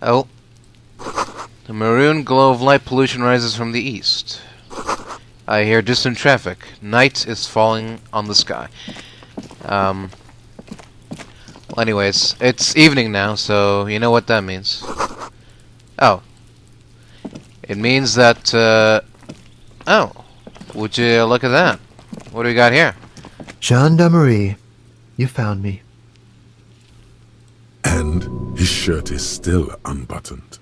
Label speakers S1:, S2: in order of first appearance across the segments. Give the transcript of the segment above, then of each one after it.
S1: Oh, the maroon glow of light pollution rises from the east. I hear distant traffic. Night is falling on the sky. Well, anyways, it's evening now, so you know what that means. Oh. It means that, oh. Would you look at that? What do we got here?
S2: Gendarmerie, you found me.
S3: And his shirt is still unbuttoned.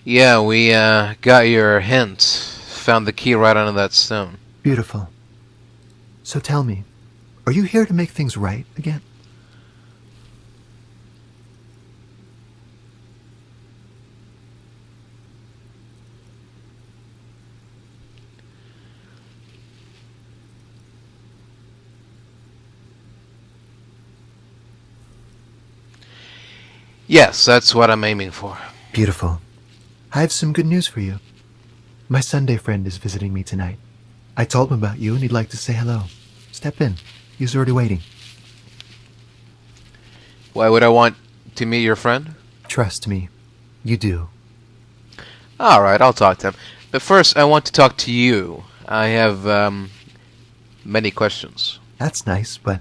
S1: Yeah, we, got your hint. Found the key right under that stone.
S2: Beautiful. So tell me, are you here to make things right again?
S1: Yes, that's what I'm aiming for.
S2: Beautiful. I have some good news for you. My Sunday friend is visiting me tonight. I told him about you and he'd like to say hello. Step in. He's already waiting.
S1: Why would I want to meet your friend?
S2: Trust me, you do.
S1: Alright, I'll talk to him. But first, I want to talk to you. I have, many questions.
S2: That's nice, but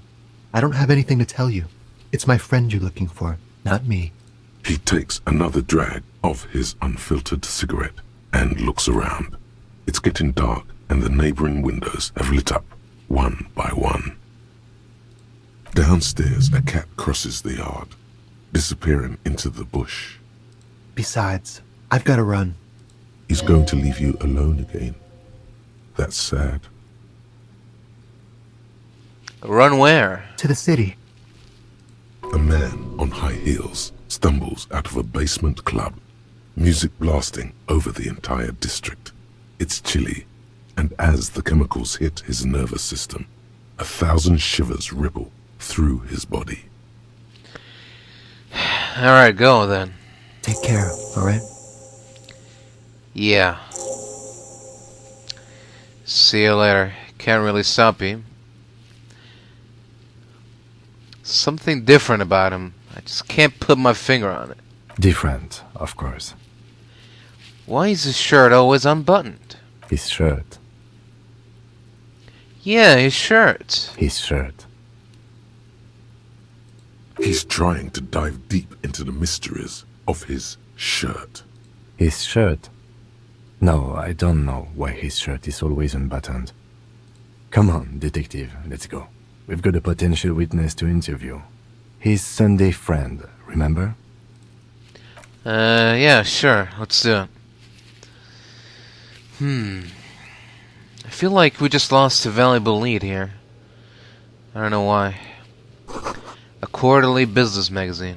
S2: I don't have anything to tell you. It's my friend you're looking for, not me.
S3: He takes another drag of his unfiltered cigarette and looks around. It's getting dark and the neighboring windows have lit up, one by one. Downstairs, a cat crosses the yard, disappearing into the bush.
S2: Besides, I've got to run.
S3: He's going to leave you alone again. That's sad.
S1: Run where?
S2: To the city.
S3: A man on high heels stumbles out of a basement club, music blasting over the entire district. It's chilly, and as the chemicals hit his nervous system, 1,000 shivers ripple through his body.
S1: Alright, go then.
S2: Take care, alright?
S1: Yeah. See you later. Can't really stop him. Something different about him. I just can't put my finger on it.
S4: Different, of course.
S1: Why is his shirt always unbuttoned?
S4: His shirt.
S1: Yeah, his shirt.
S4: His shirt.
S3: He's trying to dive deep into the mysteries of his shirt.
S4: His shirt. No, I don't know why his shirt is always unbuttoned. Come on, detective, let's go. We've got a potential witness to interview. His Sunday friend, remember?
S1: Yeah, sure. Let's do it. I feel like we just lost a valuable lead here. I don't know why. A quarterly business magazine.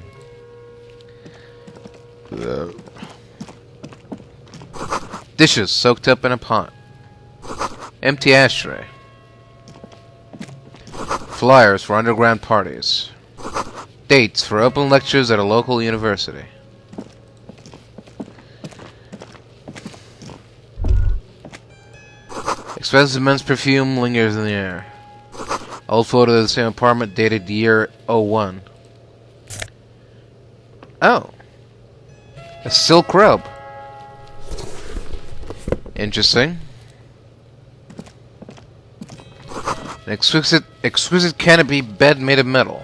S1: Dishes soaked up in a pot. Empty ashtray. Flyers for underground parties. Dates for open lectures at a local university. Expensive men's perfume lingers in the air. Old photo of the same apartment dated year '01. Oh. A silk robe. Interesting. An exquisite canopy bed made of metal.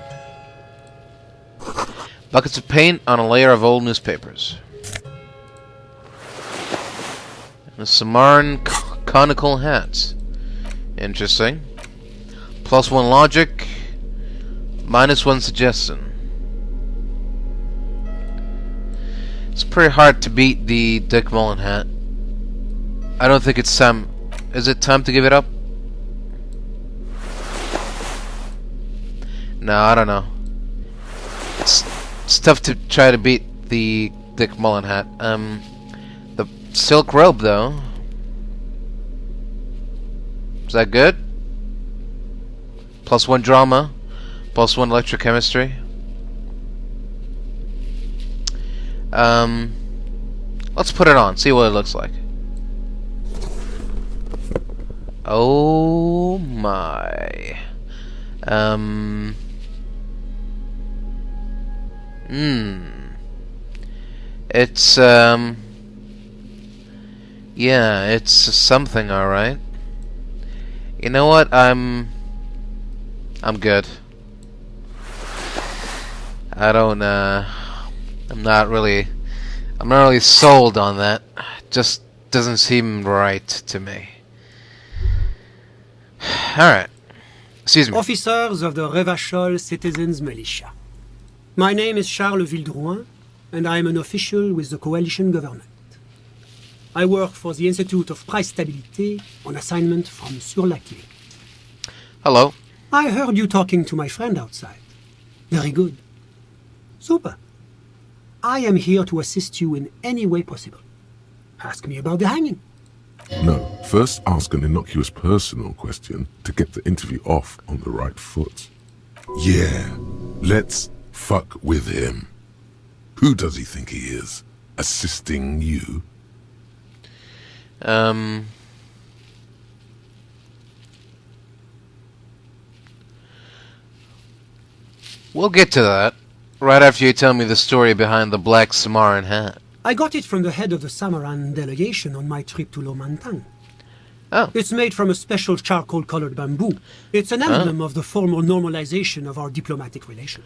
S1: Buckets of paint on a layer of old newspapers. And a Samarran conical hat. Interesting. +1 logic, -1 suggestion. It's pretty hard to beat the Dick Mullen hat. I don't think it's time. Is it time to give it up? No, I don't know. It's tough to try to beat the Dick Mullen hat. The silk robe, though. Is that good? +1 drama, +1 electrochemistry. Let's put it on, see what it looks like. Oh my. It's, yeah, it's something, alright. You know what? I'm good. I'm not really sold on that. It just doesn't seem right to me. Alright. Excuse me.
S5: Officers of the Revachol Citizens Militia. My name is Charles Vildrouin, and I am an official with the coalition government. I work for the Institute of Price Stabilité on assignment from Sur-la-Clé.
S1: Hello.
S5: I heard you talking to my friend outside. Very good. Super. I am here to assist you in any way possible. Ask me about the hanging.
S3: No, first ask an innocuous personal question to get the interview off on the right foot. Yeah, let's fuck with him. Who does he think he is? Assisting you?
S1: We'll get to that right after you tell me the story behind the black Samaran hat.
S5: I got it from the head of the Samaran delegation on my trip to Lomantang.
S1: Oh.
S5: It's made from a special charcoal-colored bamboo. It's an emblem of the formal normalization of our diplomatic relations.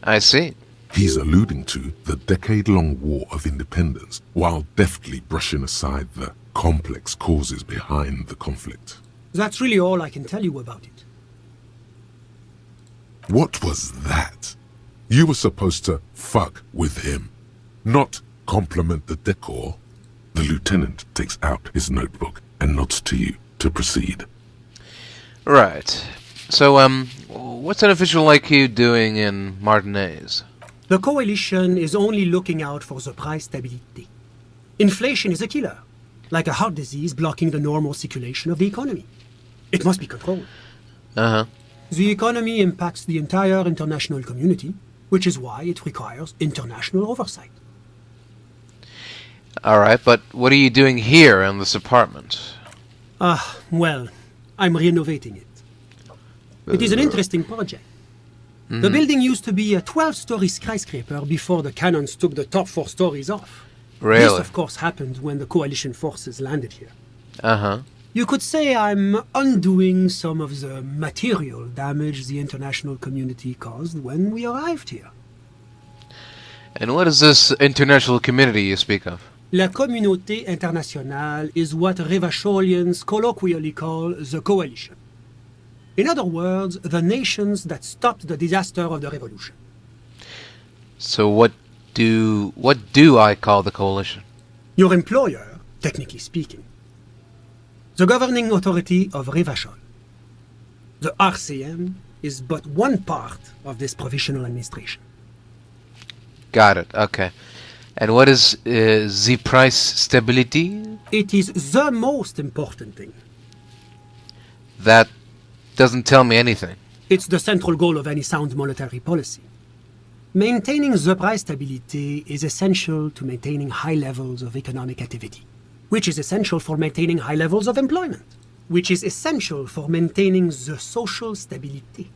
S1: I see.
S3: He's alluding to the decade-long War of Independence, while deftly brushing aside the complex causes behind the conflict.
S5: That's really all I can tell you about it.
S3: What was that? You were supposed to fuck with him, not compliment the decor. The lieutenant takes out his notebook and nods to you to proceed.
S1: Right. So, what's an official like you doing in Martinez?
S5: The coalition is only looking out for the price stability. Inflation is a killer, like a heart disease blocking the normal circulation of the economy. It must be controlled.
S1: Uh-huh.
S5: The economy impacts the entire international community, which is why it requires international oversight.
S1: Alright, but what are you doing here in this apartment?
S5: Well, I'm renovating it. It is an interesting project. The building used to be a 12-story skyscraper before the cannons took the top 4 stories off.
S1: Really?
S5: This, of course, happened when the coalition forces landed here.
S1: Uh-huh.
S5: You could say I'm undoing some of the material damage the international community caused when we arrived here.
S1: And what is this international community you speak of?
S5: La communauté internationale is what Revacholians colloquially call the coalition. In other words, the nations that stopped the disaster of the revolution.
S1: So what do I call the coalition?
S5: Your employer, technically speaking. The governing authority of Revachol. The RCM is but one part of this provisional administration.
S1: Got it, okay. And what is the price stability?
S5: It is the most important thing.
S1: That doesn't tell me anything.
S5: It's the central goal of any sound monetary policy. Maintaining the price stability is essential to maintaining high levels of economic activity, which is essential for maintaining high levels of employment, which is essential for maintaining the social stability.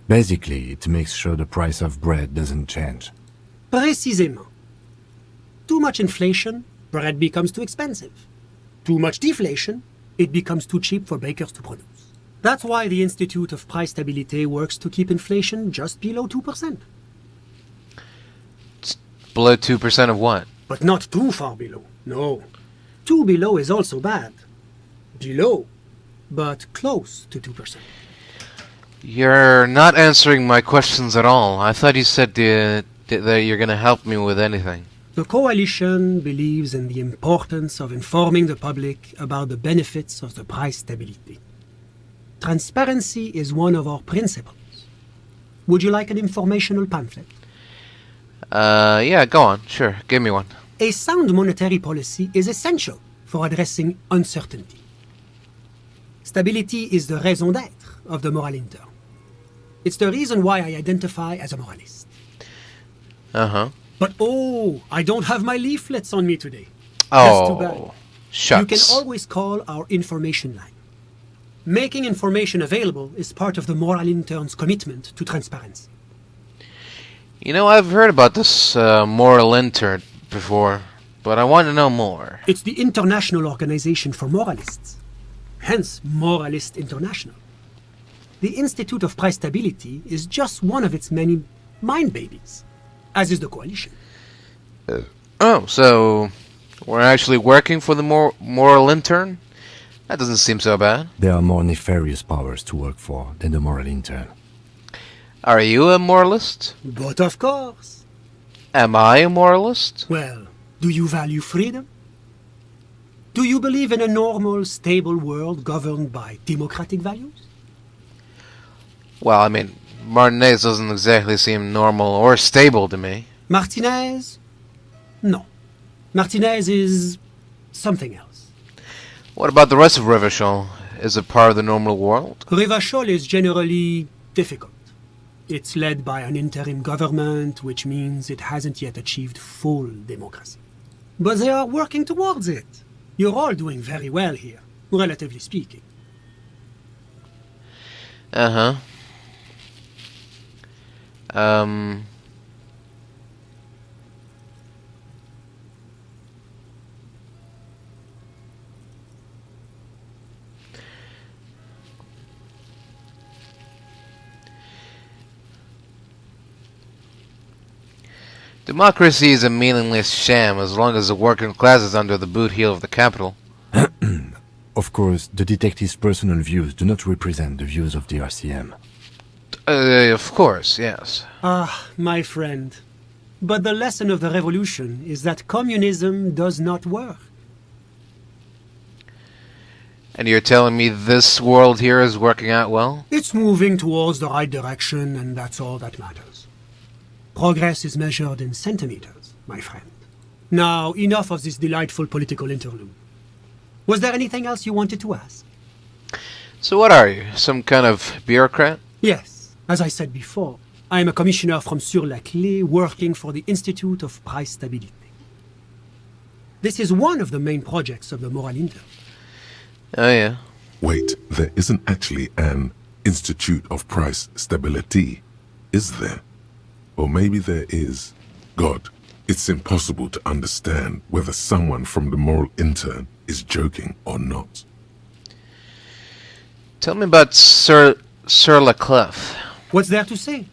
S4: Basically, it makes sure the price of bread doesn't change.
S5: Précisément. Too much inflation, bread becomes too expensive. Too much deflation, it becomes too cheap for bakers to produce. That's why the Institute of Price Stabilité works to keep inflation just below 2%.
S1: Below 2% of what?
S5: But not too far below, no. Too below is also bad. Below, but close to 2%.
S1: You're not answering my questions at all. I thought you said that you're going to help me with anything.
S5: The coalition believes in the importance of informing the public about the benefits of the price stability. Transparency is one of our principles. Would you like an informational pamphlet?
S1: Yeah, go on. Sure, give me one.
S5: A sound monetary policy is essential for addressing uncertainty. Stability is the raison d'être of the moral intern. It's the reason why I identify as a moralist.
S1: Uh-huh.
S5: But I don't have my leaflets on me today. That's too bad.
S1: Oh, shucks.
S5: You can always call our information line. Making information available is part of the moral intern's commitment to transparency.
S1: You know, I've heard about this moral intern before. but I want to know more.
S5: It's the International Organization for Moralists. Hence, Moralist International. The Institute of Price Stability is just one of its many mind babies, as is the Coalition.
S1: Oh, so we're actually working for the moral intern? That doesn't seem so bad.
S4: There are more nefarious powers to work for than the moral intern.
S1: Are you a moralist?
S5: But of course.
S1: Am I a moralist?
S5: Well, do you value freedom? Do you believe in a normal, stable world governed by democratic values?
S1: Well, I mean, Martinez doesn't exactly seem normal or stable to me.
S5: Martinez? No. Martinez is something else.
S1: What about the rest of Revachol? Is it part of the normal world?
S5: Revachol is generally difficult. It's led by an interim government, which means it hasn't yet achieved full democracy. But they are working towards it. You're all doing very well here, relatively speaking.
S1: Uh-huh. Democracy is a meaningless sham as long as the working class is under the boot heel of the capital.
S4: Of course, the detective's personal views do not represent the views of the RCM.
S1: Of course, yes.
S5: Ah, my friend. But the lesson of the revolution is that communism does not work.
S1: And you're telling me this world here is working out well?
S5: It's moving towards the right direction, and that's all that matters. Progress is measured in centimeters, my friend. Now, enough of this delightful political interlude. Was there anything else you wanted to ask?
S1: So what are you, some kind of bureaucrat?
S5: Yes, as I said before, I am a commissioner from Sur-la-Clé working for the Institute of Price Stability. This is one of the main projects of the Moral Inter.
S1: Oh yeah.
S3: Wait, there isn't actually an Institute of Price Stability, is there? Or maybe there is. God, it's impossible to understand whether someone from the moral intern is joking or not.
S1: Tell me about Sir Laclef.
S5: What's there to say?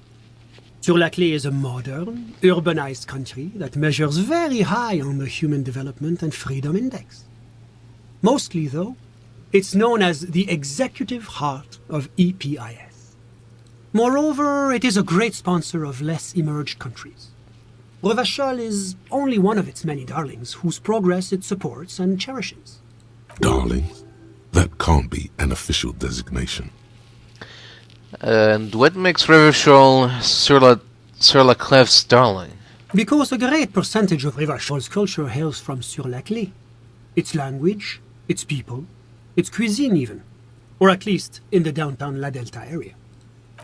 S5: Sur-la-Clé is a modern, urbanized country that measures very high on the Human Development and Freedom Index. Mostly, though, it's known as the executive heart of EPIS. Moreover, it is a great sponsor of less emerged countries. Revachol is only one of its many darlings whose progress it supports and cherishes.
S3: Darlings? That can't be an official designation.
S1: And what makes Revachol Sir Laclef's darling?
S5: Because a great percentage of Revachol's culture hails from Sur-la-Clé. Its language, its people, its cuisine even. Or at least in the downtown La Delta area.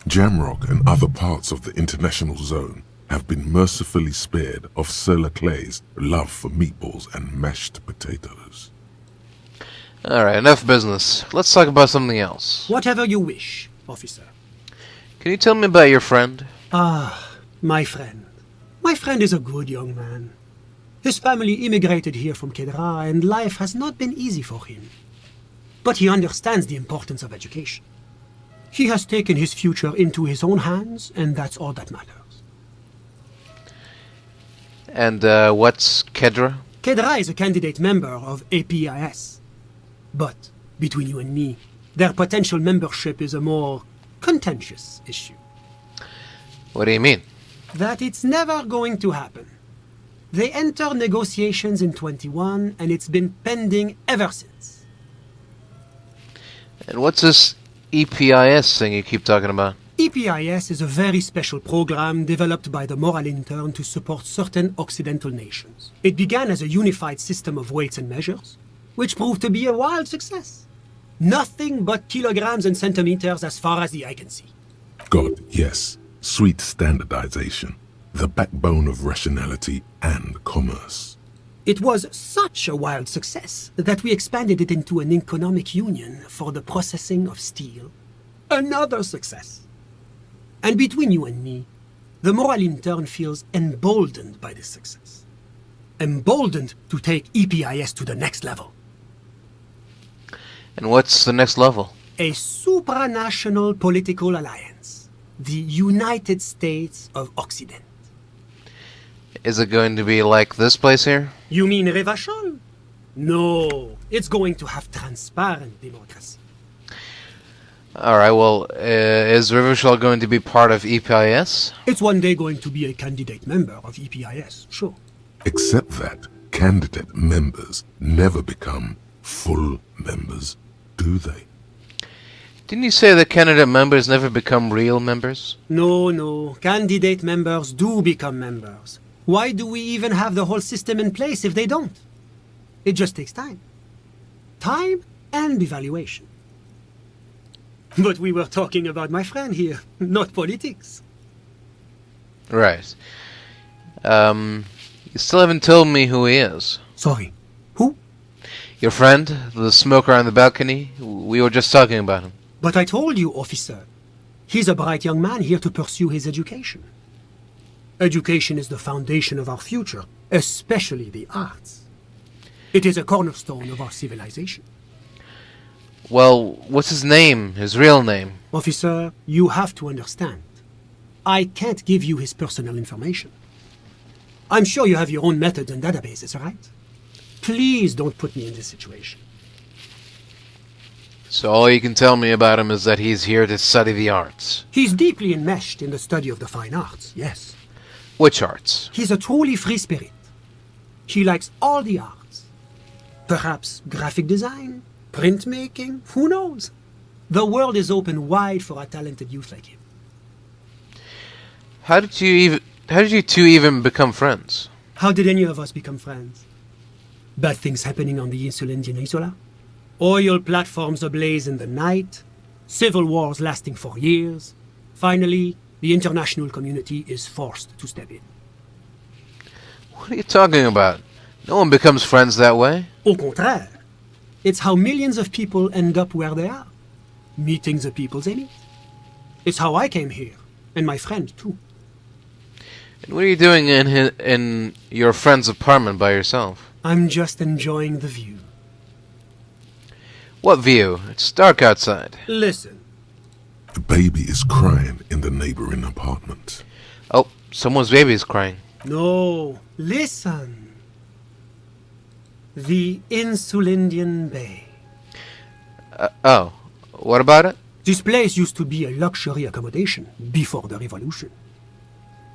S3: Jamrock and other parts of the international zone have been mercifully spared of Sir Laclay's love for meatballs and mashed potatoes.
S1: Alright, enough business. Let's talk about something else.
S5: Whatever you wish, officer.
S1: Can you tell me about your friend?
S5: Ah, my friend. My friend is a good young man. His family immigrated here from Kedra, and life has not been easy for him. But he understands the importance of education. He has taken his future into his own hands, and that's all that matters.
S1: And what's Kedra?
S5: Kedra is a candidate member of APIS. But, between you and me, their potential membership is a more contentious issue.
S1: What do you mean?
S5: That it's never going to happen. They entered negotiations in 21, and it's been pending ever since.
S1: And what's this EPIS thing you keep talking about?
S5: EPIS is a very special program developed by the Moral Intern to support certain Occidental nations. It began as a unified system of weights and measures, which proved to be a wild success. Nothing but kilograms and centimeters as far as the eye can see.
S3: God, yes. Sweet standardization. The backbone of rationality and commerce.
S5: It was such a wild success that we expanded it into an economic union for the processing of steel. Another success. And between you and me, the Moral Intern feels emboldened by this success. emboldened to take EPIS to the next level.
S1: And what's the next level?
S5: A supranational political alliance. The United States of Occident.
S1: Is it going to be like this place here?
S5: You mean Revachol? No, it's going to have transparent democracy.
S1: Alright, well, is Rivershell going to be part of EPIS?
S5: It's one day going to be a candidate member of EPIS, sure.
S3: Except that candidate members never become full members, do they?
S1: Didn't you say that candidate members never become real members?
S5: No, candidate members do become members. Why do we even have the whole system in place if they don't? It just takes time. Time and evaluation. But we were talking about my friend here, not politics.
S1: Right. You still haven't told me who he is.
S5: Sorry, who?
S1: Your friend, the smoker on the balcony? We were just talking about him.
S5: But I told you, officer. He's a bright young man here to pursue his education. Education is the foundation of our future, especially the arts. It is a cornerstone of our civilization.
S1: Well, what's his name? His real name?
S5: Officer, you have to understand. I can't give you his personal information. I'm sure you have your own methods and databases, right? Please don't put me in this situation.
S1: So all you can tell me about him is that he's here to study the arts.
S5: He's deeply enmeshed in the study of the fine arts, yes.
S1: Which arts?
S5: He's a truly free spirit. He likes all the arts. Perhaps graphic design, printmaking, who knows? The world is open wide for a talented youth like him.
S1: How did you two even become friends?
S5: How did any of us become friends? Bad things happening on the Insulindian Isola? Oil platforms ablaze in the night, civil wars lasting for years. Finally, the international community is forced to step in.
S1: What are you talking about? No one becomes friends that way.
S5: Au contraire, it's how millions of people end up where they are, meeting the people they meet. It's how I came here, and my friend too.
S1: And what are you doing in your friend's apartment by yourself?
S5: I'm just enjoying the view.
S1: What view? It's dark outside.
S5: Listen.
S3: The baby is crying in the neighboring apartment.
S1: Oh, someone's baby is crying.
S5: No, listen. The Insulindian Bay.
S1: Oh, what about it?
S5: This place used to be a luxury accommodation before the revolution.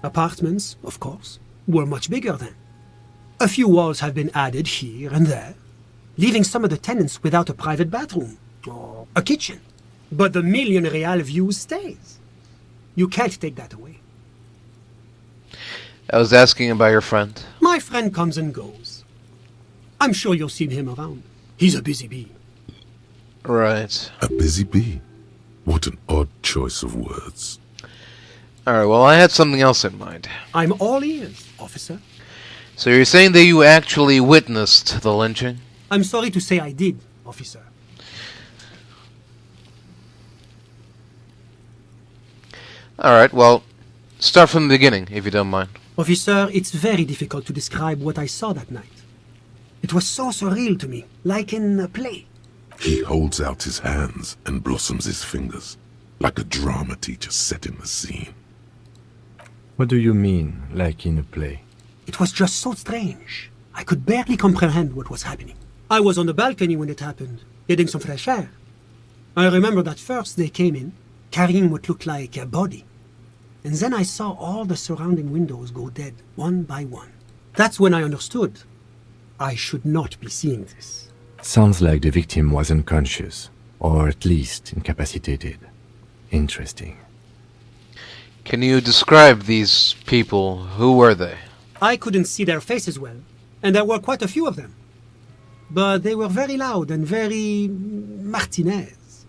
S5: Apartments, of course, were much bigger then. A few walls have been added here and there, leaving some of the tenants without a private bathroom or a kitchen. But the million real view stays. You can't take that away.
S1: I was asking about your friend.
S5: My friend comes and goes. I'm sure you'll see him around. He's a busy bee.
S1: Right.
S3: A busy bee? What an odd choice of words.
S1: Alright, well, I had something else in mind.
S5: I'm all ears, officer.
S1: So you're saying that you actually witnessed the lynching?
S5: I'm sorry to say I did, officer.
S1: Alright, well, start from the beginning, if you don't mind.
S5: Officer, it's very difficult to describe what I saw that night. It was so surreal to me, like in a play.
S3: He holds out his hands and blossoms his fingers, like a drama teacher setting the scene.
S4: What do you mean, like in a play?
S5: It was just so strange. I could barely comprehend what was happening. I was on the balcony when it happened, getting some fresh air. I remember that first they came in, carrying what looked like a body. And then I saw all the surrounding windows go dead, one by one. That's when I understood. I should not be seeing this.
S4: Sounds like the victim was unconscious, or at least incapacitated. Interesting.
S1: Can you describe these people? Who were they?
S5: I couldn't see their faces well, and there were quite a few of them. But they were very loud and very Martinez.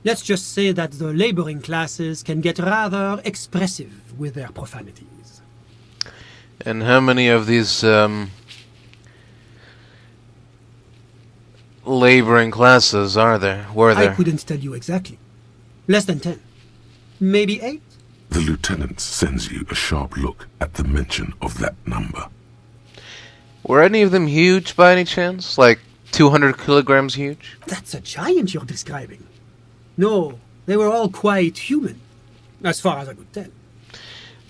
S5: Let's just say that the laboring classes can get rather expressive with their profanities.
S1: And how many of these, laboring classes were there?
S5: I couldn't tell you exactly. Less than 10. Maybe 8?
S3: The lieutenant sends you a sharp look at the mention of that number.
S1: Were any of them huge by any chance? Like 200 kilograms huge?
S5: That's a giant you're describing. No, they were all quite human, as far as I could tell.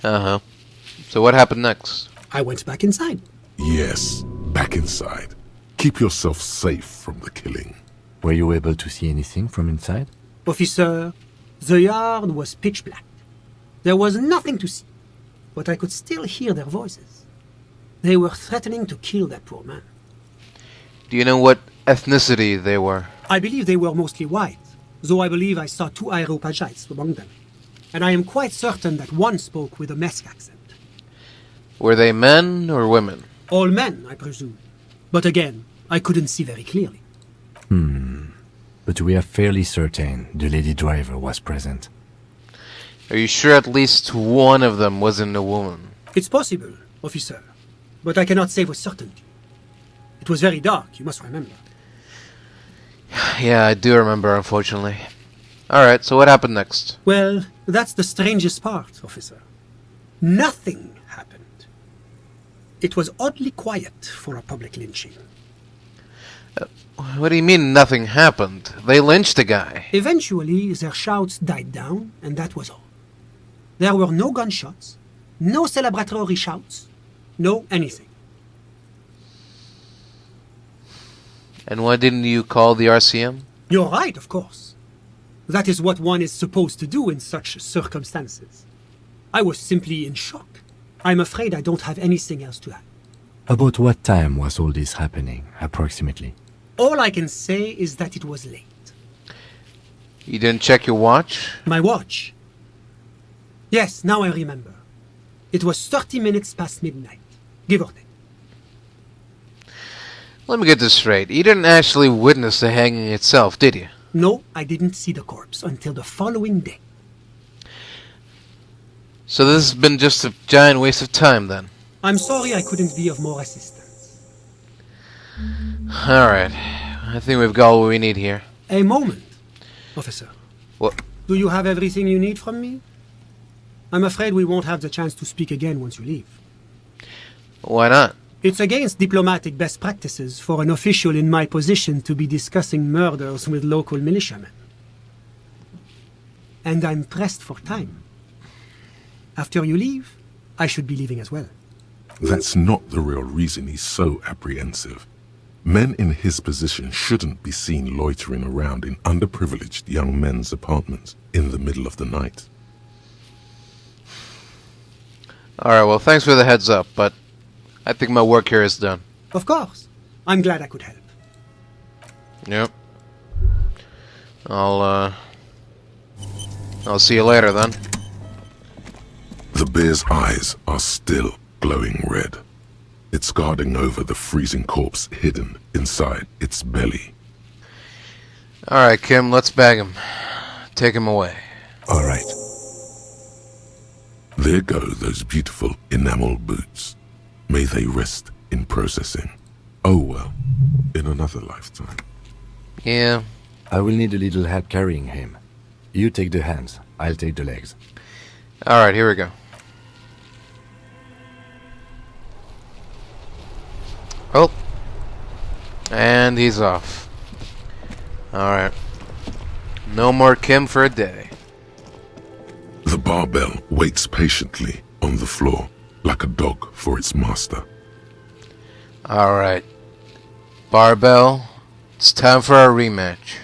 S1: Uh-huh. So what happened next?
S5: I went back inside.
S3: Yes, back inside. Keep yourself safe from the killing.
S4: Were you able to see anything from inside?
S5: Officer, the yard was pitch black. There was nothing to see, but I could still hear their voices. They were threatening to kill that poor man.
S1: Do you know what ethnicity they were?
S5: I believe they were mostly white, though I believe I saw 2 Areopagites among them. And I am quite certain that one spoke with a Mesk accent.
S1: Were they men or women?
S5: All men, I presume. But again, I couldn't see very clearly.
S4: But we are fairly certain the lady driver was present.
S1: Are you sure at least one of them wasn't a woman?
S5: It's possible, officer, but I cannot say with certainty. It was very dark, you must remember.
S1: Yeah, I do remember, unfortunately. Alright, so what happened next?
S5: Well, that's the strangest part, officer. Nothing happened. It was oddly quiet for a public lynching.
S1: What do you mean nothing happened? They lynched a guy.
S5: Eventually, their shouts died down, and that was all. There were no gunshots, no celebratory shouts, no anything.
S1: And why didn't you call the RCM?
S5: You're right, of course. That is what one is supposed to do in such circumstances. I was simply in shock. I'm afraid I don't have anything else to add.
S4: About what time was all this happening, approximately?
S5: All I can say is that it was late.
S1: You didn't check your watch?
S5: My watch. Yes, now I remember. It was 30 minutes past midnight, give or take.
S1: Let me get this straight. You didn't actually witness the hanging itself, did you?
S5: No, I didn't see the corpse until the following day.
S1: So this has been just a giant waste of time, then?
S5: I'm sorry I couldn't be of more assistance.
S1: Alright. I think we've got what we need here.
S5: A moment, officer.
S1: What?
S5: Do you have everything you need from me? I'm afraid we won't have the chance to speak again once you leave.
S1: Why not?
S5: It's against diplomatic best practices for an official in my position to be discussing murders with local militiamen. And I'm pressed for time. After you leave, I should be leaving as well.
S3: That's not the real reason he's so apprehensive. Men in his position shouldn't be seen loitering around in underprivileged young men's apartments in the middle of the night.
S1: Alright, well, thanks for the heads up, but I think my work here is done.
S5: Of course. I'm glad I could help.
S1: Yep. I'll see you later, then.
S3: The bear's eyes are still glowing red. It's guarding over the freezing corpse hidden inside its belly.
S1: Alright, Kim, let's bag him. Take him away.
S3: All right. There go those beautiful enamel boots. May they rest in processing. Oh well, in another lifetime.
S1: Yeah.
S4: I will need a little help carrying him. You take the hands, I'll take the legs.
S1: Alright, here we go. Oh. And he's off. Alright. No more Kim for a day.
S3: The barbell waits patiently on the floor, like a dog for its master.
S1: Alright. Barbell, it's time for our rematch.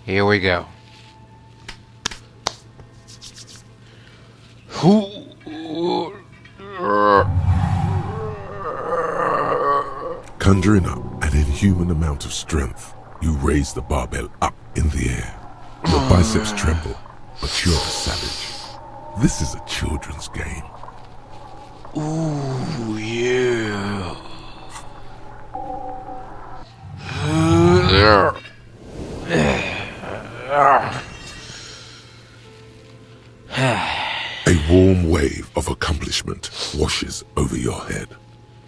S1: Here we go.
S3: Conjuring up an inhuman amount of strength, you raise the barbell up in the air. Your biceps tremble, but you're a savage. This is a children's game.
S1: Ooh, yeah.
S3: A warm wave of accomplishment washes over your head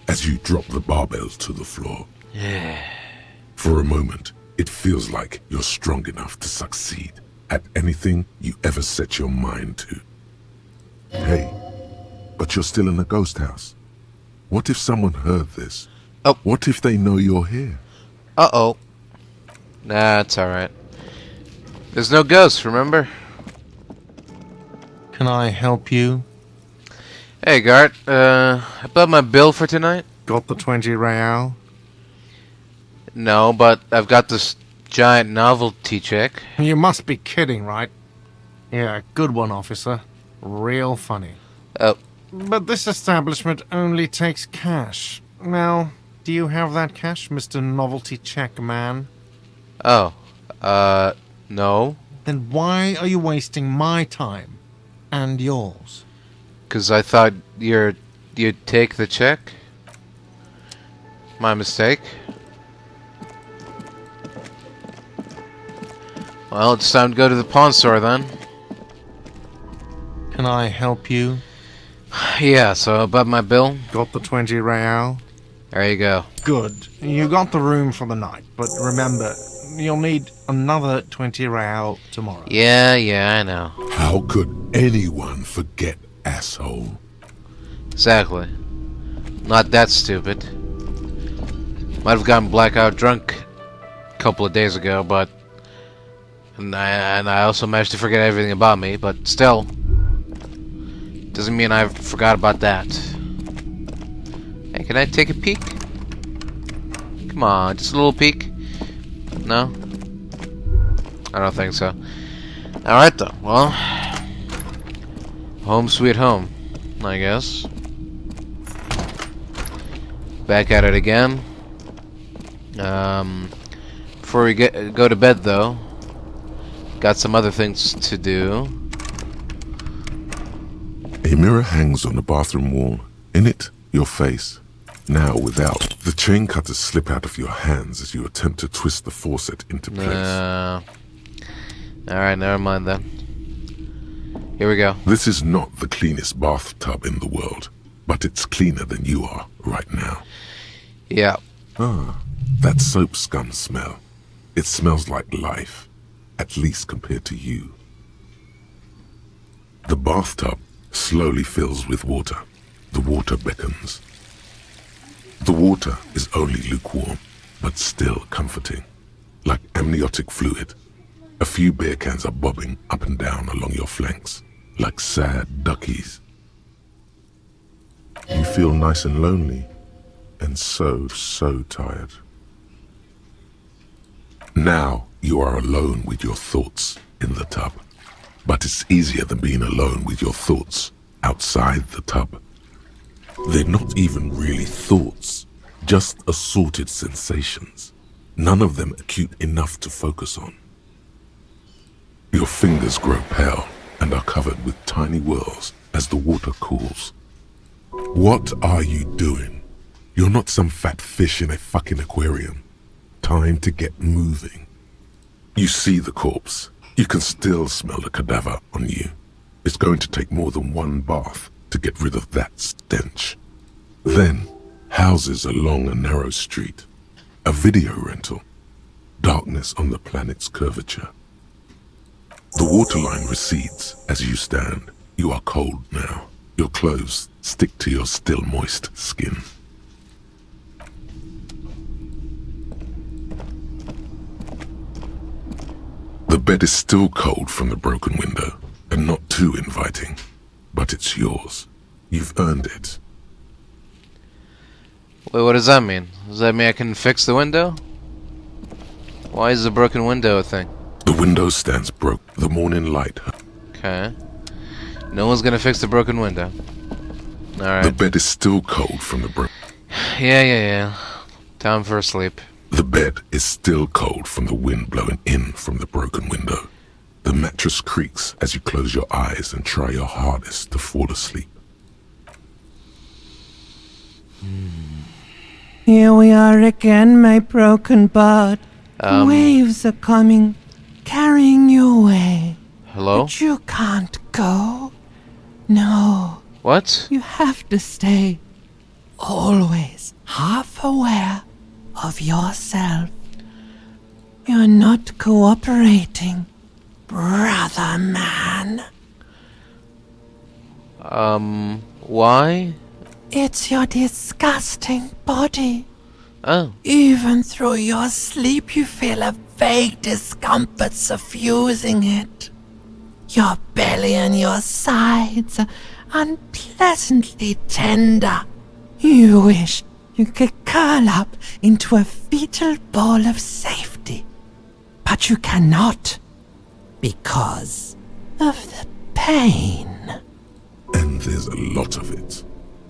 S3: as you drop the barbell to the floor. For a moment, it feels like you're strong enough to succeed at anything you ever set your mind to. Hey, but you're still in a ghost house. What if someone heard this?
S1: Oh.
S3: What if they know you're here?
S1: Uh-oh. Nah, it's alright. There's no ghosts, remember?
S6: Can I help you?
S1: Hey, Gart. About my bill for tonight?
S6: Got the 20 real?
S1: No, but I've got this giant novelty check.
S6: You must be kidding, right? Yeah, good one, officer. Real funny.
S1: Oh.
S6: But this establishment only takes cash. Now, do you have that cash, Mr. Novelty Check Man?
S1: Oh. No.
S6: Then why are you wasting my time? And yours?
S1: 'Cause I thought you'd take the check? My mistake? Well, it's time to go to the pawn store then.
S6: Can I help you?
S1: Yeah, so about my bill?
S6: Got the 20 real?
S1: There you go.
S6: Good. You got the room for the night, but remember, you'll need another 20 real tomorrow.
S1: Yeah, I know.
S3: How could anyone forget, asshole?
S1: Exactly. Not that stupid. Might have gotten blackout drunk a couple of days ago, but... And I also managed to forget everything about me, but still... Doesn't mean I forgot about that. Hey, can I take a peek? Come on, just a little peek? No? I don't think so. Alright though, well... Home sweet home, I guess. Back at it again. Before we go to bed though, got some other things to do.
S3: A mirror hangs on the bathroom wall. In it, your face. Now without. The chain cutters slip out of your hands as you attempt to twist the faucet into place.
S1: Alright, never mind then. Here we go.
S3: This is not the cleanest bathtub in the world, but it's cleaner than you are right now.
S1: Yeah.
S3: Ah, that soap scum smell. It smells like life, at least compared to you. The bathtub slowly fills with water. The water beckons. The water is only lukewarm, but still comforting. Like amniotic fluid, a few beer cans are bobbing up and down along your flanks, like sad duckies. You feel nice and lonely, and so tired. Now you are alone with your thoughts in the tub. But it's easier than being alone with your thoughts outside the tub. They're not even really thoughts, just assorted sensations, none of them acute enough to focus on. Your fingers grow pale and are covered with tiny whirls as the water cools. What are you doing? You're not some fat fish in a fucking aquarium. Time to get moving. You see the corpse. You can still smell the cadaver on you. It's going to take more than one bath to get rid of that stench. Then, houses along a narrow street. A video rental. Darkness on the planet's curvature. The waterline recedes as you stand. You are cold now. Your clothes stick to your still moist skin. The bed is still cold from the broken window, and not too inviting, but it's yours. You've earned it.
S1: Wait, what does that mean? Does that mean I can fix the window? Why is the broken window a thing?
S3: The window stands broke. The morning light.
S1: Okay. No one's gonna fix the broken window. Alright.
S3: The bed is still cold from the broken...
S1: Yeah. Time for a sleep.
S3: The bed is still cold from the wind blowing in from the broken window. The mattress creaks as you close your eyes and try your hardest to fall asleep.
S7: Here we are again, my broken bird. Waves are coming, carrying you away.
S1: Hello?
S7: But you can't go. No,
S1: What?
S7: you have to stay. Always half aware of yourself. You're not cooperating, brother man.
S1: Why?
S7: It's your disgusting body.
S1: Oh.
S7: Even through your sleep, you feel a vague discomfort suffusing it. Your belly and your sides are unpleasantly tender. You wish you could curl up into a fetal ball of safety. But you cannot, because of the pain.
S3: And there's a lot of it,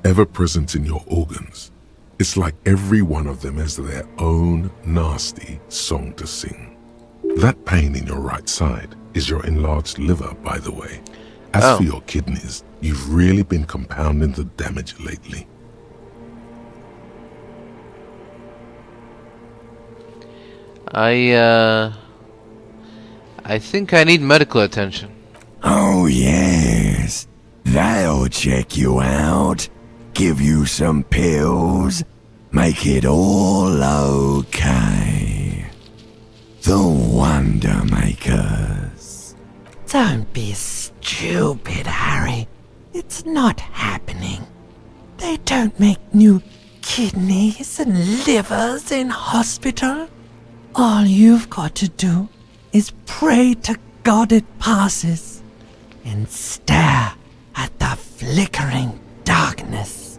S3: ever present in your organs. It's like every one of them has their own nasty song to sing. That pain in your right side is your enlarged liver, by the way. As for your kidneys, you've really been compounding the damage lately.
S1: I think I need medical attention.
S8: Oh, yes. They'll check you out, give you some pills, make it all okay. The Wonder Makers.
S7: Don't be stupid, Harry. It's not happening. They don't make new kidneys and livers in hospital. All you've got to do is pray to God it passes and stare at the flickering darkness.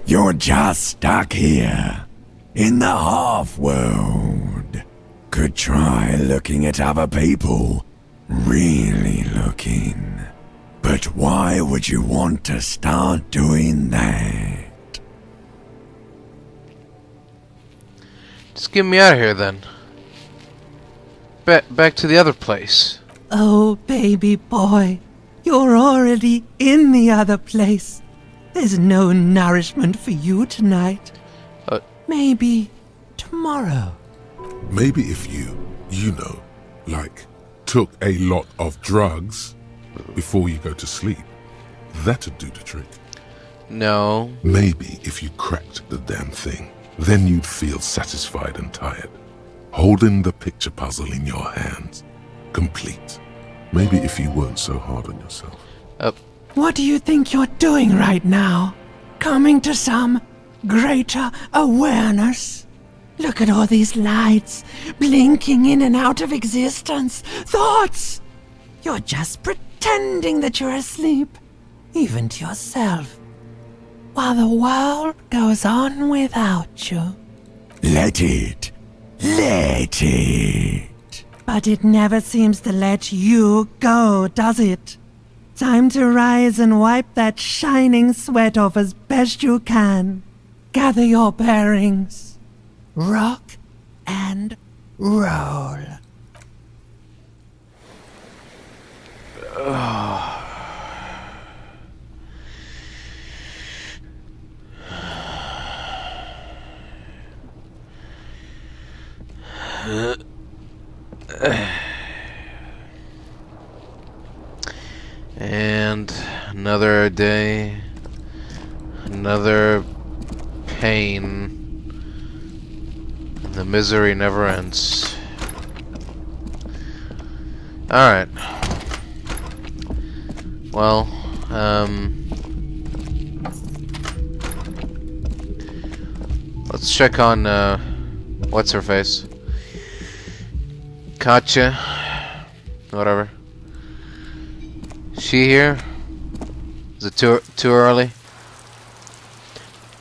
S8: You're just stuck here, in the half-world. Could try looking at other people, really looking. But why would you want to start doing that?
S1: Just get me out of here then. Back to the other place.
S7: Oh, baby boy, you're already in the other place. There's no nourishment for you tonight. Maybe tomorrow.
S3: Maybe if you know, like, took a lot of drugs before you go to sleep, that'd do the trick.
S1: No.
S3: Maybe if you cracked the damn thing, then you'd feel satisfied and tired, holding the picture puzzle in your hands, complete. Maybe if you weren't so hard on yourself.
S7: What do you think you're doing right now? Coming to some greater awareness? Look at all these lights, blinking in and out of existence. Thoughts! You're just pretending that you're asleep, even to yourself, while the world goes on without you.
S8: Let it. Let it.
S7: But it never seems to let you go, does it? Time to rise and wipe that shining sweat off as best you can. Gather your bearings. Rock and roll.
S1: And another day, another pain. The misery never ends. Alright. Well, let's check on, what's her face? Katya. Whatever. She here? Is it too early?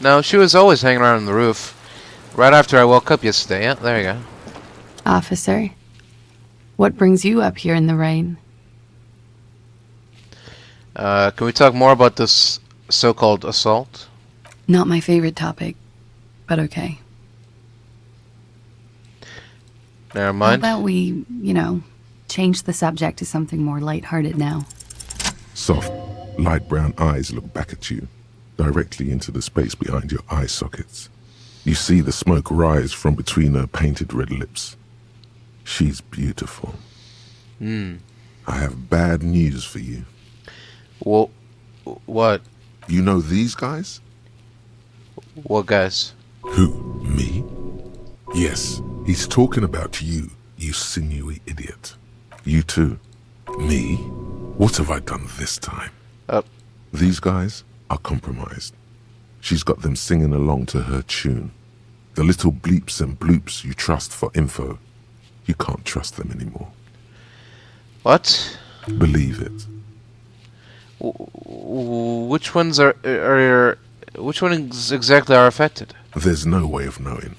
S1: No, she was always hanging around on the roof. Right after I woke up yesterday. Yeah, there you go.
S9: Officer, what brings you up here in the rain?
S1: Can we talk more about this so-called assault?
S9: Not my favorite topic, but okay.
S1: Never mind.
S9: How about we, change the subject to something more lighthearted now?
S3: Soft, light brown eyes look back at you, directly into the space behind your eye sockets. You see the smoke rise from between her painted red lips. She's beautiful. I have bad news for you.
S1: Well, what?
S3: You know these guys?
S1: What guys?
S3: Who, me? Yes, he's talking about you, you sinewy idiot. You too. Me? What have I done this time? These guys are compromised. She's got them singing along to her tune. The little bleeps and bloops you trust for info, you can't trust them anymore.
S1: What?
S3: Believe it.
S1: Which ones are which ones exactly are affected?
S3: There's no way of knowing.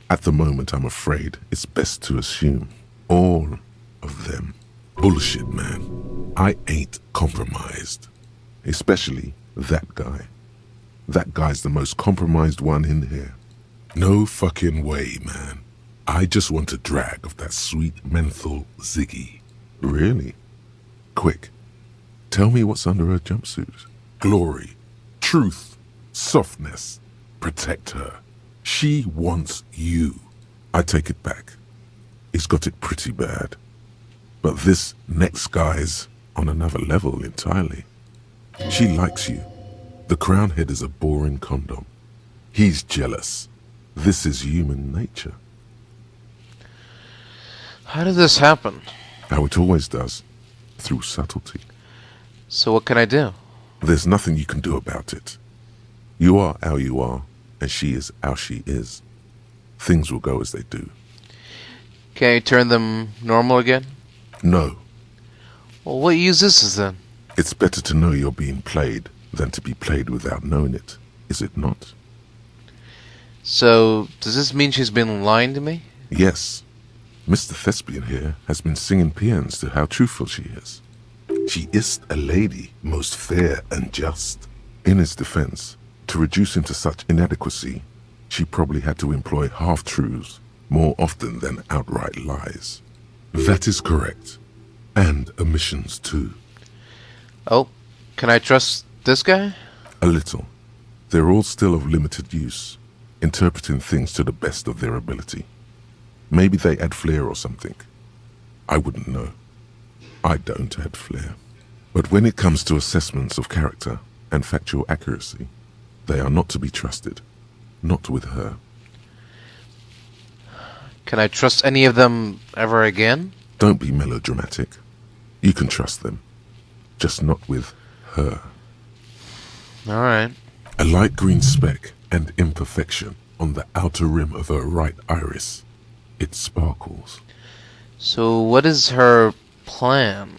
S3: At the moment, I'm afraid it's best to assume all of them. Bullshit, man. I ain't compromised. Especially that guy. That guy's the most compromised one in here. No fucking way, man. I just want a drag of that sweet menthol Ziggy. Really? Quick. Tell me what's under her jumpsuit. Glory. Truth. Softness. Protect her. She wants you. I take it back. He's got it pretty bad. But this next guy's on another level entirely. She likes you. The crown head is a boring condom. He's jealous. This is human nature.
S1: How did this happen?
S3: How it always does. Through subtlety.
S1: So what can I do?
S3: There's nothing you can do about it. You are how you are, and she is how she is. Things will go as they do.
S1: Can you turn them normal again?
S3: No.
S1: Well, what use is this then?
S3: It's better to know you're being played than to be played without knowing it, is it not?
S1: So, does this mean she's been lying to me?
S3: Yes. Mr. Thespian here has been singing paeans to how truthful she is. She is a lady, most fair and just. In his defense, to reduce him to such inadequacy, she probably had to employ half-truths more often than outright lies. That is correct. And omissions too.
S1: Oh, can I trust this guy?
S3: A little. They're all still of limited use, interpreting things to the best of their ability. Maybe they add flair or something. I wouldn't know. I don't add flair. But when it comes to assessments of character and factual accuracy, they are not to be trusted. Not with her.
S1: Can I trust any of them ever again?
S3: Don't be melodramatic. You can trust them. Just not with her.
S1: Alright.
S3: A light green speck and imperfection on the outer rim of her right iris. It sparkles.
S1: So what is her plan?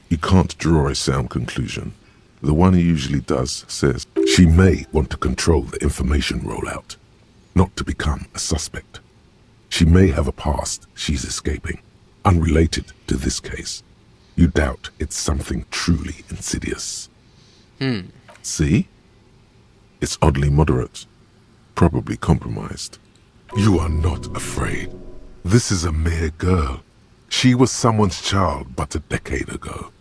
S3: You can't draw a sound conclusion. The one who usually does says she may want to control the information rollout, not to become a suspect. She may have a past she's escaping, unrelated to this case. You doubt it's something truly insidious. See? It's oddly moderate, probably compromised. You are not afraid. This is a mere girl. She was someone's child but a decade ago.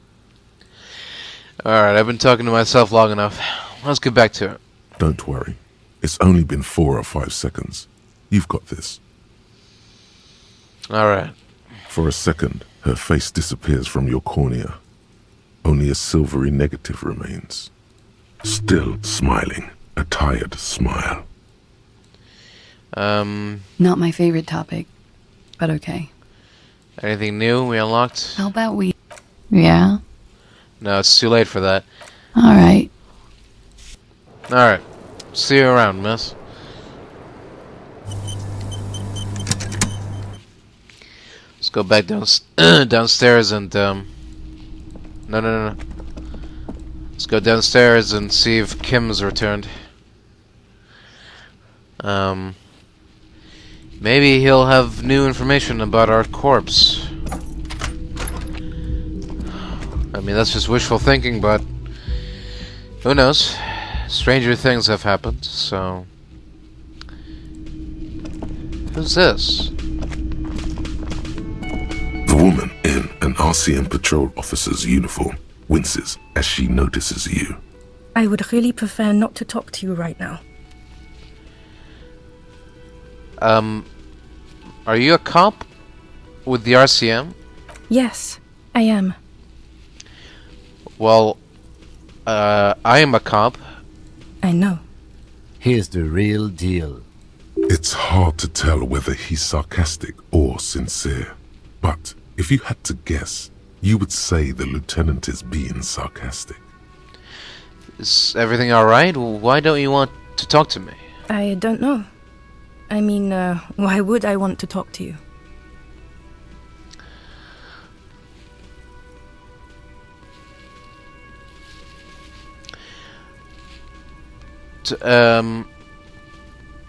S1: Alright, I've been talking to myself long enough. Let's get back to it.
S3: Don't worry. It's only been 4 or 5 seconds. You've got this.
S1: Alright.
S3: For a second, her face disappears from your cornea. Only a silvery negative remains. Still smiling, a tired smile.
S9: Not my favorite topic, but okay.
S1: Anything new we unlocked?
S9: How about we... Yeah?
S1: No, it's too late for that.
S9: Alright.
S1: Alright. See you around, miss. Let's go back downstairs and, No. Let's go downstairs and see if Kim's returned. Maybe he'll have new information about our corpse. I mean, that's just wishful thinking, but who knows? Stranger things have happened, so... Who's this?
S3: The woman in an RCM patrol officer's uniform winces as she notices you.
S10: I would really prefer not to talk to you right now.
S1: Are you a cop with the RCM?
S10: Yes, I am.
S1: Well, I am a cop.
S10: I know.
S4: Here's the real deal.
S3: It's hard to tell whether he's sarcastic or sincere. But if you had to guess, you would say the lieutenant is being sarcastic.
S1: Is everything alright? Why don't you want to talk to me?
S10: I don't know. I mean, why would I want to talk to you?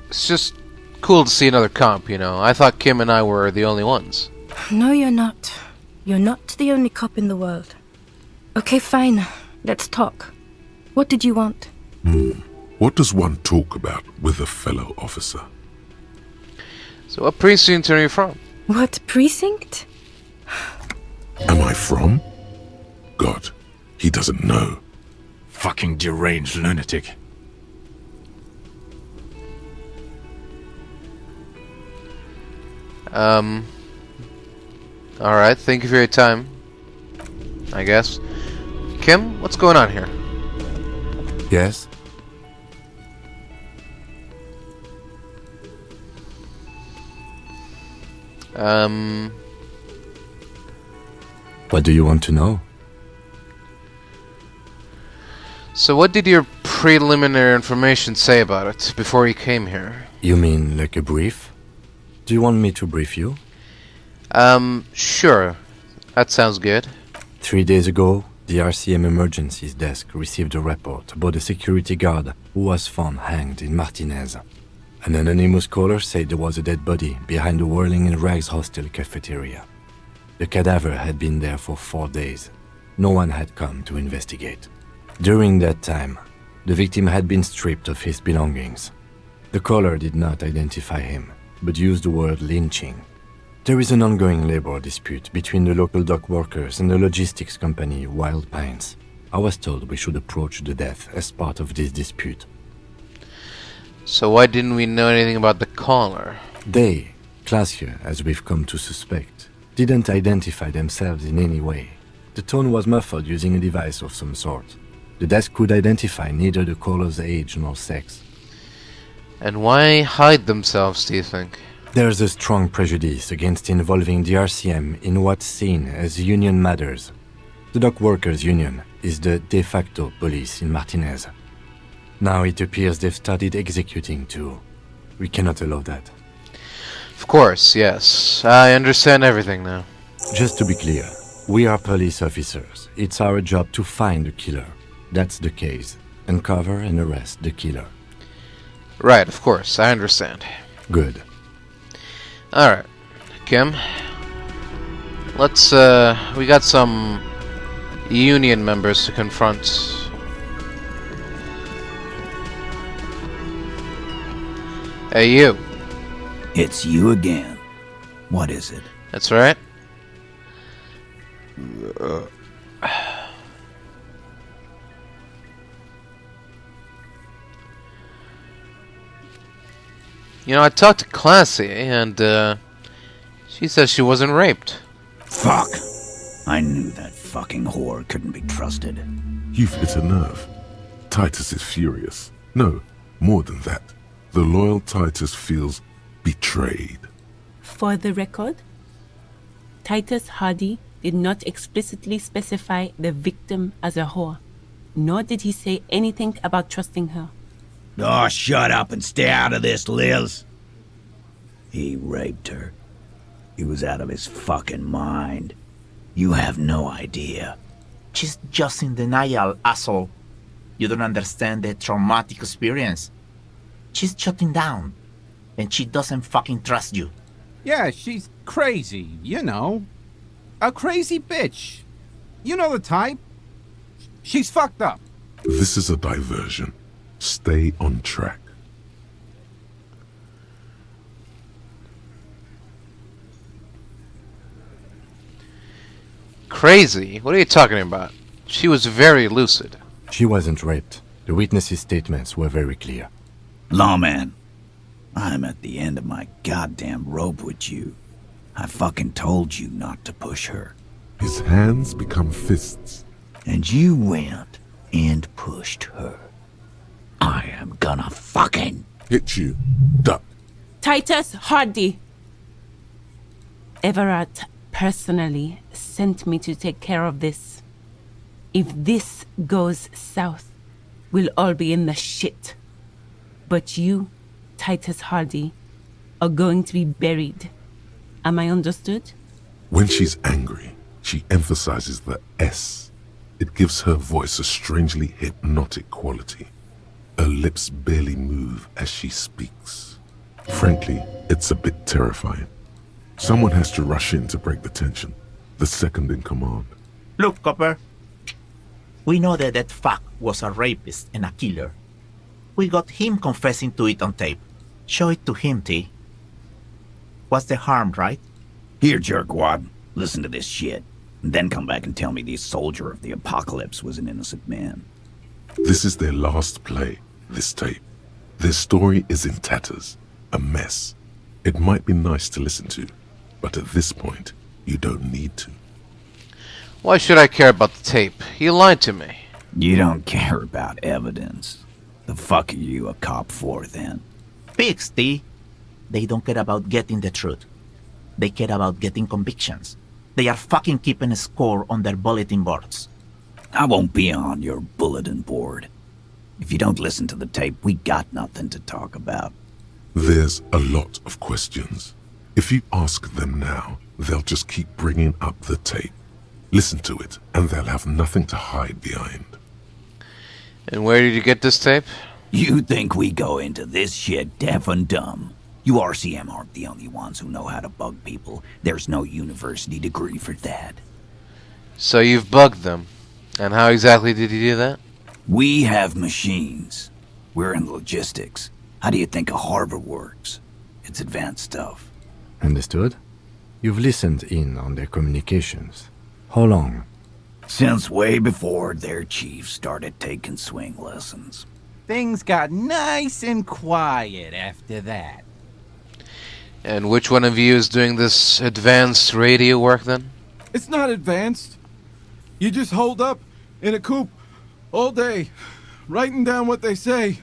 S1: It's just cool to see another comp, you know. I thought Kim and I were the only ones.
S10: No, you're not. You're not the only cop in the world. Okay, fine. Let's talk. What did you want?
S3: What does one talk about with a fellow officer?
S1: So what precinct are you from?
S10: What precinct?
S3: Am I from? God, he doesn't know.
S8: Fucking deranged lunatic.
S1: Alright, thank you for your time. I guess. Kim, what's going on here?
S4: Yes? What do you want to know?
S1: So what did your preliminary information say about it before you came here?
S4: You mean like a brief? Do you want me to brief you?
S1: Sure. That sounds good.
S4: 3 days ago, the RCM Emergencies Desk received a report about a security guard who was found hanged in Martinez. An anonymous caller said there was a dead body behind the Whirling in Rags hostel cafeteria. The cadaver had been there for 4 days. No one had come to investigate. During that time, the victim had been stripped of his belongings. The caller did not identify him, but used the word lynching. There is an ongoing labor dispute between the local dock workers and the logistics company Wild Pines. I was told we should approach the death as part of this dispute.
S1: So why didn't we know anything about the caller?
S4: They, classier as we've come to suspect, didn't identify themselves in any way. The tone was muffled using a device of some sort. The desk could identify neither the caller's age nor sex.
S1: And why hide themselves, do you think?
S4: There's a strong prejudice against involving the RCM in what's seen as union matters. The dock workers' union is the de facto police in Martinez. Now it appears they've started executing too. We cannot allow that.
S1: Of course, yes. I understand everything now.
S4: Just to be clear, we are police officers. It's our job to find the killer. That's the case. Uncover and arrest the killer.
S1: Right, of course, I understand.
S4: Good.
S1: Alright, Kim. Let's, we got some union members to confront. Hey, you.
S11: It's you again. What is it?
S1: That's right. You know, I talked to Classy, and, she says she wasn't raped.
S11: Fuck! I knew that fucking whore couldn't be trusted.
S3: You've hit a nerve. Titus is furious. No, more than that. The loyal Titus feels betrayed.
S12: For the record, Titus Hardy did not explicitly specify the victim as a whore, nor did he say anything about trusting her.
S11: Oh, shut up and stay out of this, Liz. He raped her. He was out of his fucking mind. You have no idea.
S13: She's just in denial, asshole. You don't understand the traumatic experience. She's shutting down, and she doesn't fucking trust you.
S14: Yeah, she's crazy, you know. A crazy bitch. You know the type. She's fucked up.
S3: This is a diversion. Stay on track.
S1: Crazy? What are you talking about? She was very lucid.
S4: She wasn't raped. The witnesses' statements were very clear.
S11: Lawman, I'm at the end of my goddamn rope with you. I fucking told you not to push her.
S3: His hands become fists.
S11: And you went and pushed her. I am gonna fucking
S3: hit you. Duck.
S12: Titus Hardy. Everett personally sent me to take care of this. If this goes south, we'll all be in the shit. But you, Titus Hardy, are going to be buried. Am I understood?
S3: When she's angry, she emphasizes the S. It gives her voice a strangely hypnotic quality. Her lips barely move as she speaks. Frankly, it's a bit terrifying. Someone has to rush in to break the tension. The second in command.
S13: Look, Copper. We know that that fuck was a rapist and a killer. We got him confessing to it on tape. Show it to him, T. What's the harm, right?
S11: Here, jerkwad. Listen to this shit. And then come back and tell me the soldier of the apocalypse was an innocent man.
S3: This is their last play, this tape. Their story is in tatters, a mess. It might be nice to listen to, but at this point, you don't need to.
S1: Why should I care about the tape? You lied to me.
S11: You don't care about evidence. The fuck are you a cop for, then?
S13: Pigs, T. They don't care about getting the truth. They care about getting convictions. They are fucking keeping a score on their bulletin boards.
S11: I won't be on your bulletin board. If you don't listen to the tape, we got nothing to talk about.
S3: There's a lot of questions. If you ask them now, they'll just keep bringing up the tape. Listen to it, and they'll have nothing to hide behind.
S1: And where did you get this tape?
S11: You think we go into this shit deaf and dumb? You RCM aren't the only ones who know how to bug people. There's no university degree for that.
S1: So you've bugged them. And how exactly did you do that?
S11: We have machines. We're in logistics. How do you think a harbor works? It's advanced stuff.
S4: Understood? You've listened in on their communications. How long?
S11: Since way before their chief started taking swing lessons.
S14: Things got nice and quiet after that.
S1: And which one of you is doing this advanced radio work then?
S15: It's not advanced. You just hold up in a coop all day, writing down what they say.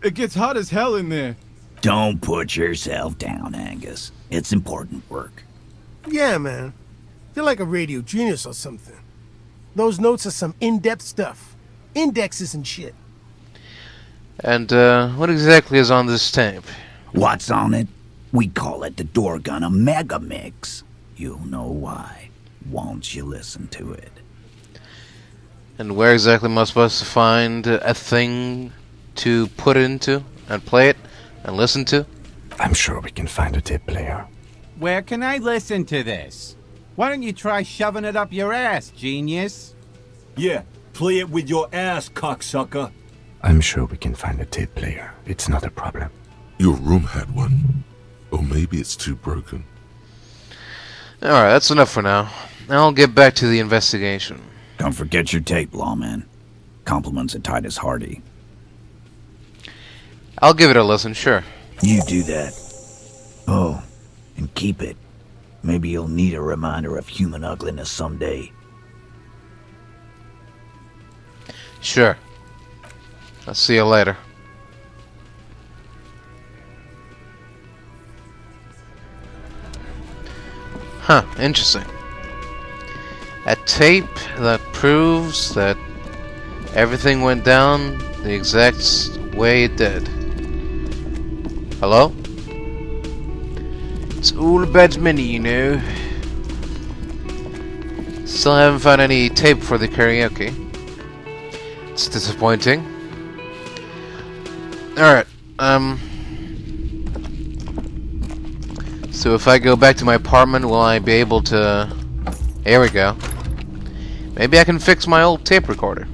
S15: It gets hot as hell in there.
S11: Don't put yourself down, Angus. It's important work.
S16: Yeah, man. You're like a radio genius or something. Those notes are some in-depth stuff. Indexes and shit.
S1: And what exactly is on this tape?
S11: What's on it? We call it the door gun a mega mix. You'll know why once you listen to it.
S1: And where exactly am I supposed to find a thing to put into and play it and listen to?
S4: I'm sure we can find a tape player.
S14: Where can I listen to this? Why don't you try shoving it up your ass, genius?
S17: Yeah, play it with your ass, cocksucker.
S4: I'm sure we can find a tape player. It's not a problem.
S3: Your room had one. Or maybe it's too broken.
S1: Alright, that's enough for now. I'll get back to the investigation.
S11: Don't forget your tape, lawman. Compliments of Titus Hardy.
S1: I'll give it a listen, sure.
S11: You do that. Oh, and keep it. Maybe you'll need a reminder of human ugliness someday.
S1: Sure. I'll see you later. Huh, interesting. A tape that proves that everything went down the exact way it did. Hello? It's all about money, you know. Still haven't found any tape for the karaoke. It's disappointing. Alright, so if I go back to my apartment, will I be able to... There we go. Maybe I can fix my old tape recorder.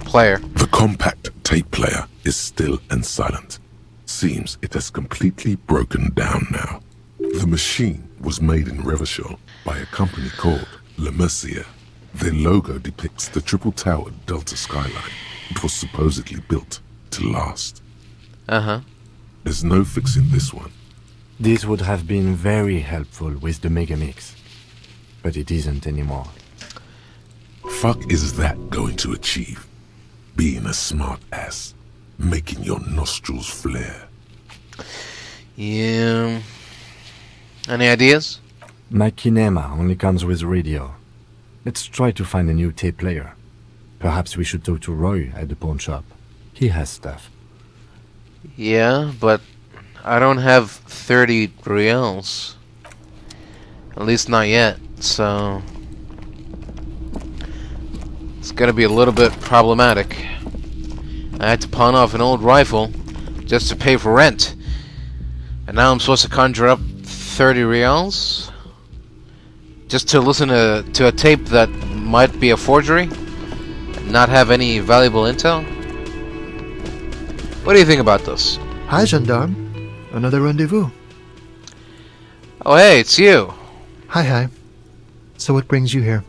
S1: Player.
S3: The compact tape player is still and silent. Seems it has completely broken down now. The machine was made in Revachol by a company called Le Mercier. Their logo depicts the triple-towered Delta skyline. It was supposedly built to last.
S1: Uh-huh.
S3: There's no fixing this one.
S4: This would have been very helpful with the Megamix, but it isn't anymore.
S3: Fuck is that going to achieve? Being a smart ass, making your nostrils flare.
S1: Yeah. Any ideas?
S4: My kinema only comes with radio. Let's try to find a new tape player. Perhaps we should talk to Roy at the pawn shop. He has stuff.
S1: Yeah, but I don't have 30 reals. At least not yet, so it's gonna be a little bit problematic. I had to pawn off an old rifle just to pay for rent. And now I'm supposed to conjure up 30 reals? Just to listen to a tape that might be a forgery? And not have any valuable intel? What do you think about this?
S2: Hi, gendarme. Another rendezvous.
S1: Oh, hey, it's you.
S2: Hi. So what brings you here?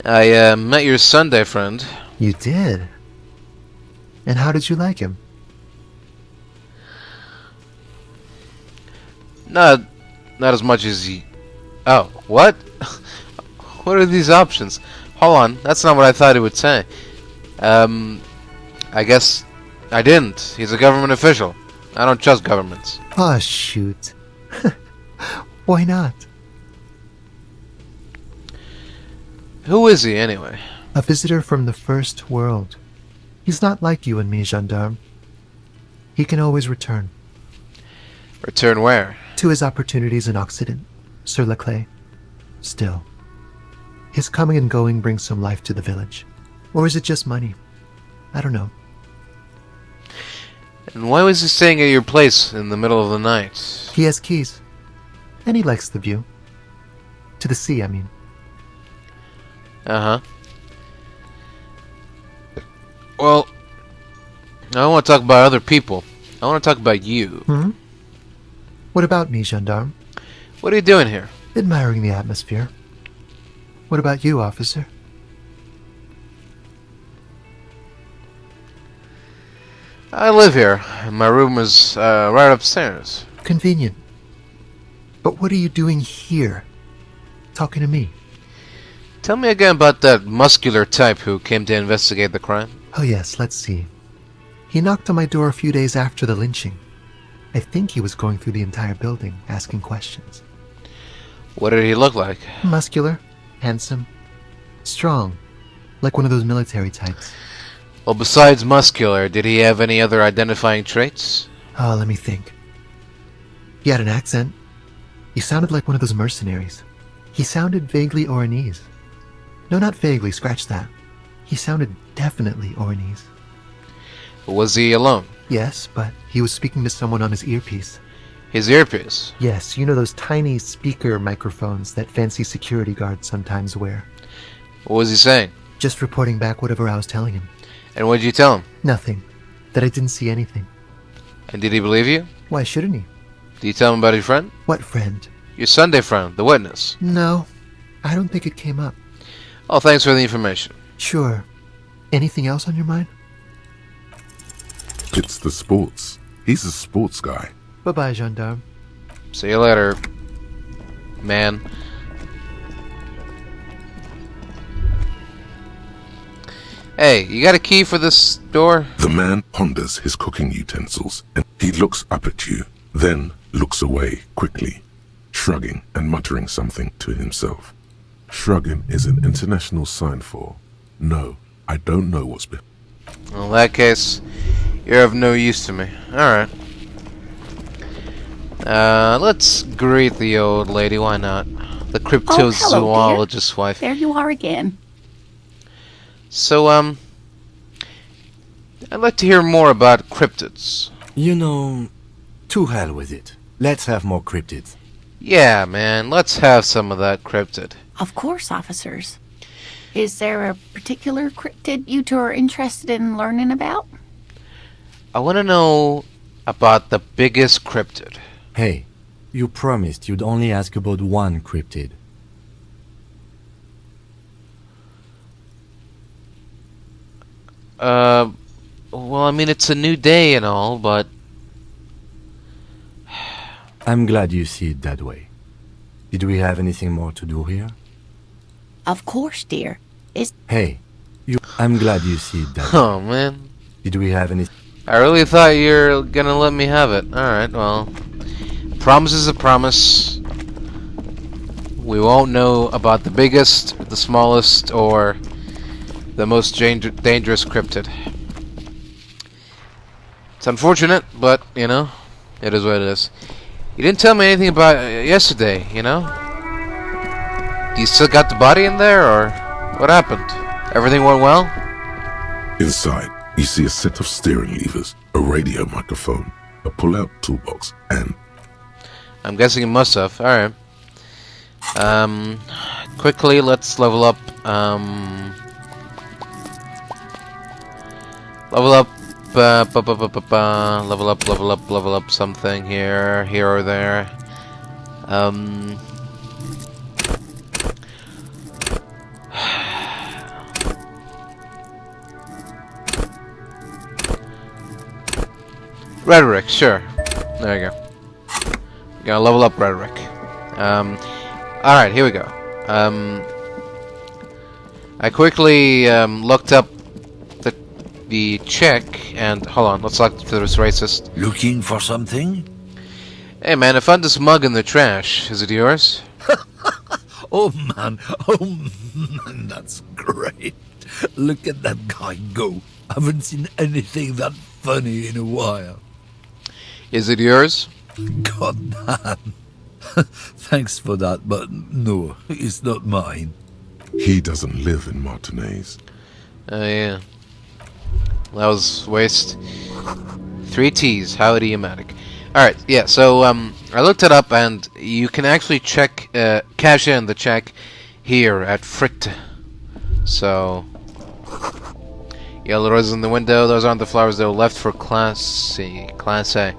S1: I met your Sunday friend.
S2: You did? And how did you like him?
S1: Not as much as he... Oh, what? What are these options? Hold on, that's not what I thought he would say. I guess I didn't. He's a government official. I don't trust governments.
S2: Ah, shoot. Why not?
S1: Who is he, anyway?
S2: A visitor from the first world. He's not like you and me, gendarme. He can always return.
S1: Return where?
S2: To his opportunities in Occident, Sur la Clé. Still, his coming and going brings some life to the village. Or is it just money? I don't know.
S1: And why was he staying at your place in the middle of the night?
S2: He has keys. And he likes the view. To the sea, I mean.
S1: Uh-huh. Well, I don't want to talk about other people. I want to talk about you.
S2: What about me, gendarme?
S1: What are you doing here?
S2: Admiring the atmosphere. What about you, officer?
S1: I live here. My room is right upstairs.
S2: Convenient. But what are you doing here? Talking to me?
S1: Tell me again about that muscular type who came to investigate the crime.
S2: Oh yes, let's see. He knocked on my door a few days after the lynching. I think he was going through the entire building, asking questions.
S1: What did he look like?
S2: Muscular, handsome, strong, like one of those military types.
S1: Well, besides muscular, did he have any other identifying traits?
S2: Oh, let me think. He had an accent. He sounded like one of those mercenaries. He sounded vaguely Oranese. No, not vaguely, scratch that. He sounded definitely Oranese.
S1: Was he alone?
S2: Yes, but he was speaking to someone on his earpiece.
S1: His earpiece?
S2: Yes, you know those tiny speaker microphones that fancy security guards sometimes wear.
S1: What was he saying?
S2: Just reporting back whatever I was telling him.
S1: And what did you tell him?
S2: Nothing. That I didn't see anything.
S1: And did he believe you?
S2: Why shouldn't he?
S1: Did you tell him about your friend?
S2: What friend?
S1: Your Sunday friend, the witness.
S2: No, I don't think it came up.
S1: Oh, thanks for the information.
S2: Sure. Anything else on your mind?
S3: It's the sports. He's a sports guy.
S2: Bye-bye, gendarme.
S1: See you later, man. Hey, you got a key for this door?
S3: The man ponders his cooking utensils, and he looks up at you, then looks away quickly, shrugging and muttering something to himself. Shrugging is an international sign for, no, I don't know what's behind.
S1: Well, in that case, you're of no use to me. Alright. Let's greet the old lady, why not? The cryptozoologist's wife.
S18: There you are again.
S1: So, I'd like to hear more about cryptids.
S4: You know, to hell with it. Let's have more cryptids.
S1: Yeah, man, let's have some of that cryptid.
S18: Of course, officers. Is there a particular cryptid you two are interested in learning about?
S1: I want to know about the biggest cryptid.
S4: Hey, you promised you'd only ask about one cryptid.
S1: Well, I mean, it's a new day and all, but...
S4: I'm glad you see it that way. Did we have anything more to do here?
S18: Of course, dear.
S4: Hey, I'm glad you see it that way.
S1: Oh, man.
S4: Did we have any...
S1: I really thought you were gonna let me have it. Alright, well... Promise is a promise. We won't know about the biggest, the smallest, or the most dangerous cryptid. It's unfortunate, but, you know, it is what it is. You didn't tell me anything about yesterday, you know? Do you still got the body in there, or what happened? Everything went well?
S3: Inside, you see a set of steering levers, a radio microphone, a pull-out toolbox, and...
S1: I'm guessing it must have. Alright. Quickly, let's level up, level up, level up something here or there. Rhetoric, sure. There you go. Gonna level up rhetoric. Alright, here we go. I quickly looked up the check, and hold on, let's look for this racist.
S19: Looking for something?
S1: Hey man, I found this mug in the trash. Is it yours?
S19: Oh man, that's great. Look at that guy go. I haven't seen anything that funny in a while.
S1: Is it yours?
S19: God damn. Thanks for that, but no, it's not mine.
S3: He doesn't live in Martinez.
S1: Oh yeah. That was waste. 3 T's, how idiomatic. Alright, yeah, so I looked it up, and you can actually check, cash in the check here at Fricht. So, yellow roses in the window, those aren't the flowers that were left for Class C, Class A.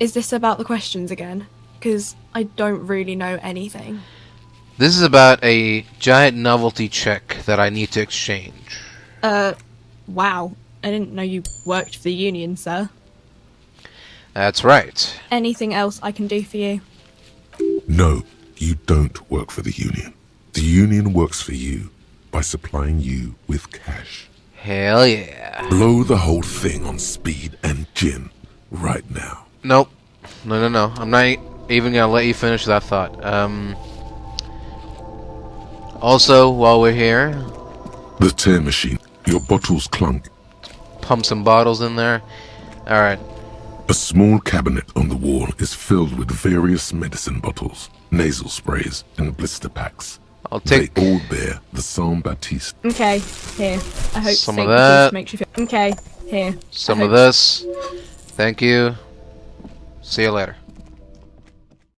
S20: Is this about the questions again? Because I don't really know anything.
S1: This is about a giant novelty check that I need to exchange.
S20: Wow. I didn't know you worked for the Union, sir.
S1: That's right.
S20: Anything else I can do for you?
S3: No, you don't work for the Union. The Union works for you by supplying you with cash.
S1: Hell yeah.
S3: Blow the whole thing on speed and gin right now.
S1: Nope. No. I'm not even gonna let you finish that thought. Also, while we're here...
S3: The tear machine. Your bottles clunk.
S1: Pump some bottles in there. Alright.
S3: A small cabinet on the wall is filled with various medicine bottles, nasal sprays, and blister packs.
S1: I'll take...
S3: They all bear the Saint Baptiste.
S20: Okay, here. I hope
S1: some of that.
S20: Makes you feel... Okay, here.
S1: Some of this. Thank you. See you later.